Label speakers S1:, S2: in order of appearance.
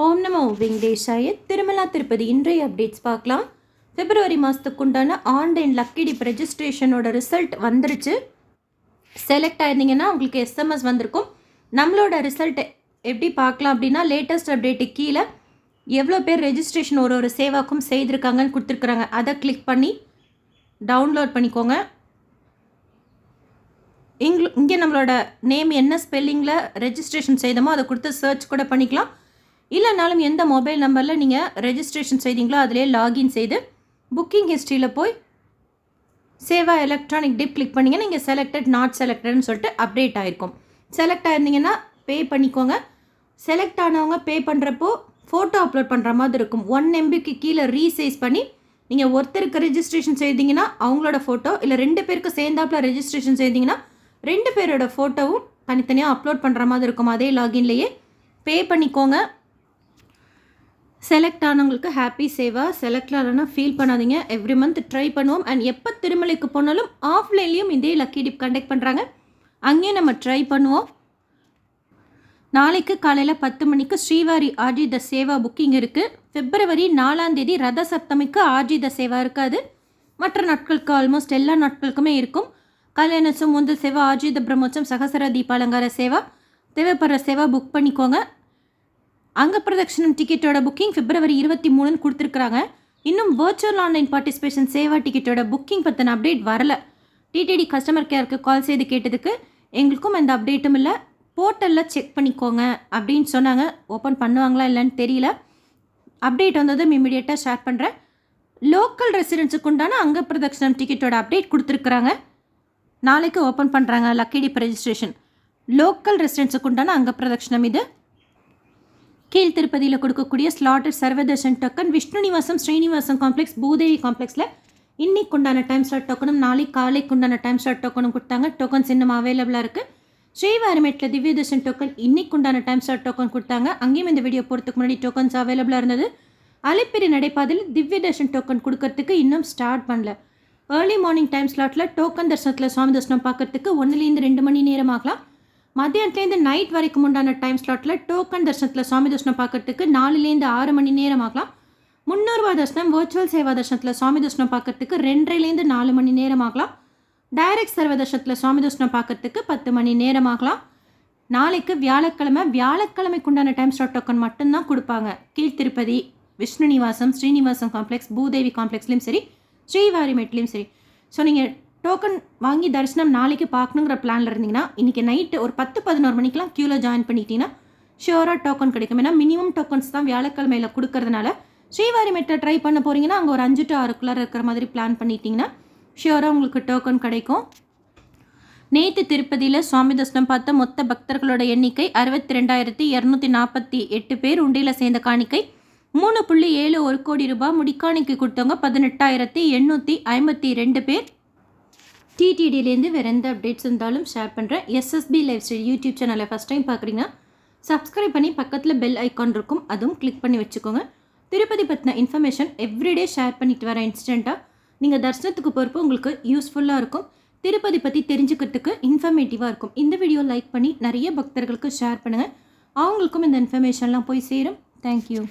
S1: ஓம் நமோ வெங்கடேஷாய. திருமலா திருப்பதி இன்றைய அப்டேட்ஸ் பார்க்கலாம். பிப்ரவரி மாதத்துக்கு உண்டான ஆன்லைன் லக்கி டிப் ரெஜிஸ்ட்ரேஷனோட ரிசல்ட் வந்துருச்சு. செலக்ட் ஆயிருந்தீங்கன்னா உங்களுக்கு எஸ்எம்எஸ் வந்திருக்கும். நம்மளோட ரிசல்ட் எப்படி பார்க்கலாம் அப்படின்னா, லேட்டஸ்ட் அப்டேட்டு கீழே எவ்வளோ பேர் ரெஜிஸ்ட்ரேஷன் ஒரு சேவாக்கும் செய்திருக்காங்கன்னு கொடுத்துருக்குறாங்க. அதை கிளிக் பண்ணி டவுன்லோட் பண்ணிக்கோங்க. இங்கே நம்மளோட நேம் என்ன ஸ்பெல்லிங்கில் ரெஜிஸ்ட்ரேஷன் செய்தோமோ அதை கொடுத்து சர்ச் கூட பண்ணிக்கலாம். இல்லைனாலும் எந்த மொபைல் நம்பரில் நீங்கள் ரெஜிஸ்ட்ரேஷன் செய்தீங்களோ அதிலே லாகின் செய்து புக்கிங் ஹிஸ்ட்ரியில் போய் சேவா எலக்ட்ரானிக் டிப் கிளிக் பண்ணிங்கன்னா நீங்கள் செலக்டட் நாட் செலக்டட்னு சொல்லிட்டு அப்டேட் ஆகிருக்கும். செலக்ட் ஆயிருந்தீங்கன்னா பே பண்ணிக்கோங்க. செலக்ட் ஆனவங்க பே பண்ணுறப்போ ஃபோட்டோ அப்லோட் பண்ணுற மாதிரி இருக்கும். 1 MBக்கு கீழே ரீசைஸ் பண்ணி நீங்கள் ஒருத்தருக்கு ரெஜிஸ்ட்ரேஷன் செய்தீங்கன்னா அவங்களோட ஃபோட்டோ, இல்லை 2 பேருக்கு சேர்ந்தாப்பில் ரெஜிஸ்ட்ரேஷன் செய்தீங்கன்னா 2 பேரோட ஃபோட்டோவும் தனித்தனியாக அப்லோட் பண்ணுற மாதிரி இருக்கும். அதே லாகின்லேயே பே பண்ணிக்கோங்க. செலக்ட் ஆனவங்களுக்கு ஹாப்பி சேவா. செலக்ட் ஆகலைன்னா ஃபீல் பண்ணாதீங்க. எவ்ரி மந்த் ட்ரை பண்ணுவோம். அண்ட் எப்போ திருமலைக்கு போனாலும் ஆஃப்லைன்லேயும் இதே லக்கி டிப் கண்டக்ட் பண்ணுறாங்க. அங்கேயும் நம்ம ட்ரை பண்ணுவோம். நாளைக்கு காலையில் 10 மணிக்கு ஸ்ரீவாரி ஆஜித சேவா புக்கிங் இருக்குது. பிப்ரவரி 4ஆம் தேதி ரத சப்தமிக்கு ஆஜித சேவா இருக்காது. மற்ற நாட்களுக்கு ஆல்மோஸ்ட் எல்லா நாட்களுக்குமே இருக்கும். கல்யாணோத்சவம், முந்தல் சேவா, ஆஜித பிரம்மோற்சவம், சகசர தீபாலங்கார சேவா, தேவைப்படுற சேவா புக் பண்ணிக்கோங்க. அங்க பிரதட்சணம் டிக்கெட்டோட புக்கிங் பிப்ரவரி 23 கொடுத்துருக்குறாங்க. இன்னும் வர்ச்சுவல் ஆன்லைன் பார்ட்டிசிபேஷன் சேவா டிக்கெட்டோட புக்கிங் பற்றின அப்டேட் வரல. டிடிடி கஸ்டமர் கேருக்கு கால் செய்து கேட்டதுக்கு எங்களுக்கும் எந்த அப்டேட்டும் இல்லை, போர்ட்டலில் செக் பண்ணிக்கோங்க அப்படின்னு சொன்னாங்க. ஓப்பன் பண்ணுவாங்களா இல்லைன்னு தெரியல. அப்டேட் வந்ததும் இமீடியட்டாக ஷேர் பண்ணுறேன். லோக்கல் ரெசிடென்ஸுக்கு உண்டான அங்க பிரதட்சணம் டிக்கெட்டோட அப்டேட் கொடுத்துருக்குறாங்க. நாளைக்கு ஓப்பன் பண்ணுறாங்க லக்கி டிப் ரெஜிஸ்ட்ரேஷன். லோக்கல் ரெசிடென்ஸுக்கு உண்டான அங்க பிரதட்சணம் இது. கீழ் திருப்பதியில் கொடுக்கக்கூடிய slotted Sarvadarshan token Vishnu Nivasam, Srinivasam complex, Bhudevi காம்ப்ளெக்ஸில் இன்னைக்கு உண்டான டைம் ஸ்லாட் டோக்கனும் நாளைக்கு காலைக்கு உண்டான டைம் ஸ்லாட் டோக்கனும் கொடுத்தாங்க. டோக்கன்ஸ் இன்னும் அவைலபிளாக இருக்குது. ஸ்ரீவாரிமேட்டில் திவ்யதர்ஷன் டோக்கன் இன்னைக்கு உண்டான டைம் ஸ்லாட் டோக்கன் கொடுத்தாங்க. அங்கேயும் இந்த வீடியோ போகிறதுக்கு முன்னாடி டோக்கன்ஸ் அவைலபிளாக இருந்தது. அலிப்பிரி நடைபாதையில் திவ்யதர்ஷன் டோக்கன் கொடுக்கறதுக்கு இன்னும் ஸ்டார்ட் பண்ணல. ஏர்லி மார்னிங் டைம் ஸ்லாட்டில் டோக்கன் தர்ஷனத்தில் சுவாமி தர்ஷனம் பார்க்கறதுக்கு 1லேருந்து 2 மணி நேரம் ஆகலாம். மத்தியானத்துலேருந்து நைட் வரைக்கும் உண்டான டைம் ஸ்லாட்டில் டோக்கன் தர்ஷனத்தில் சுவாமி தர்ஷனம் பார்க்கறதுக்கு 4லேருந்து 6 மணி நேரம் ஆகலாம். 300 ரூபா தர்ஷனம் வர்ச்சுவல் சேவா தர்ஷனத்தில் சுவாமி தர்ஷனம் பார்க்கறதுக்கு 2.5லேருந்து 4 மணி நேரம் ஆகலாம். டைரக்ட் சர்வ தர்ஷனத்தில் சுவாமி தர்ஷனம் பார்க்கறதுக்கு 10 மணி நேரம் ஆகலாம். நாளைக்கு வியாழக்கிழமைக்கு உண்டான டைம் ஸ்லாட் டோக்கன் மட்டும்தான் கொடுப்பாங்க. கீழ் திருப்பதி, விஷ்ணு நிவாசம், ஸ்ரீனிவாசம் காம்ப்ளெக்ஸ், பூதேவி காம்ப்ளெக்ஸ்லேயும் சரி, ஸ்ரீவாரிமேட்லேயும் சரி. ஸோ நீங்கள் டோக்கன் வாங்கி தரிசனம் நாளைக்கு பார்க்கணுங்கிற பிளானில் இருந்தீங்கன்னா இன்றைக்கி நைட்டு ஒரு 10-11 மணிக்கெலாம் க்யூவில் ஜாயின் பண்ணிட்டீங்கன்னா ஷியோராக டோக்கன் கிடைக்கும். ஏன்னா மினிமம் டோக்கன்ஸ் தான் வியாழக்கிழமையில் கொடுக்கறதுனால ஸ்ரீவாரிமேட்டில் ட்ரை பண்ண போகிறீங்கன்னா அங்கே ஒரு 5 to 6 இருக்கிற மாதிரி பிளான் பண்ணிட்டீங்கன்னா ஷியோராக உங்களுக்கு டோக்கன் கிடைக்கும். நேற்று திருப்பதியில் சுவாமி தர்ஷனம் பார்த்த மொத்த பக்தர்களோட எண்ணிக்கை 62,248 பேர். உண்டியில் சேர்ந்த காணிக்கை 3.71 கோடி ரூபாய். முடிக்காணிக்கு கொடுத்தவங்க 18,852 பேர். டிடிடிலேருந்து வேறு எந்த அப்டேட்ஸ் இருந்தாலும் ஷேர் பண்ணுறேன். எஸ்எஸ்பி லைஃப் ஸ்டைல் யூடியூப் சேனலை ஃபஸ்ட் டைம் பார்க்குறீங்கன்னா சப்ஸ்கிரைப் பண்ணி பக்கத்தில் பெல் ஐக்கான் இருக்கும், அதுவும் கிளிக் பண்ணி வச்சுக்கோங்க. திருப்பதி பற்றின இன்ஃபர்மேஷன் எவ்ரிடே ஷேர் பண்ணிட்டு வரேன் இன்ஸ்டண்ட்டாக. நீங்கள் தரிசனத்துக்கு போகிறப்போ உங்களுக்கு யூஸ்ஃபுல்லாக இருக்கும். திருப்பதி பற்றி தெரிஞ்சுக்கிறதுக்கு இன்ஃபர்மேட்டிவாக இருக்கும். இந்த வீடியோ லைக் பண்ணி நிறைய பக்தர்களுக்கு ஷேர் பண்ணுங்கள். அவங்களுக்கும் இந்த இன்ஃபர்மேஷன்லாம் போய் சேரும். தேங்க்யூ.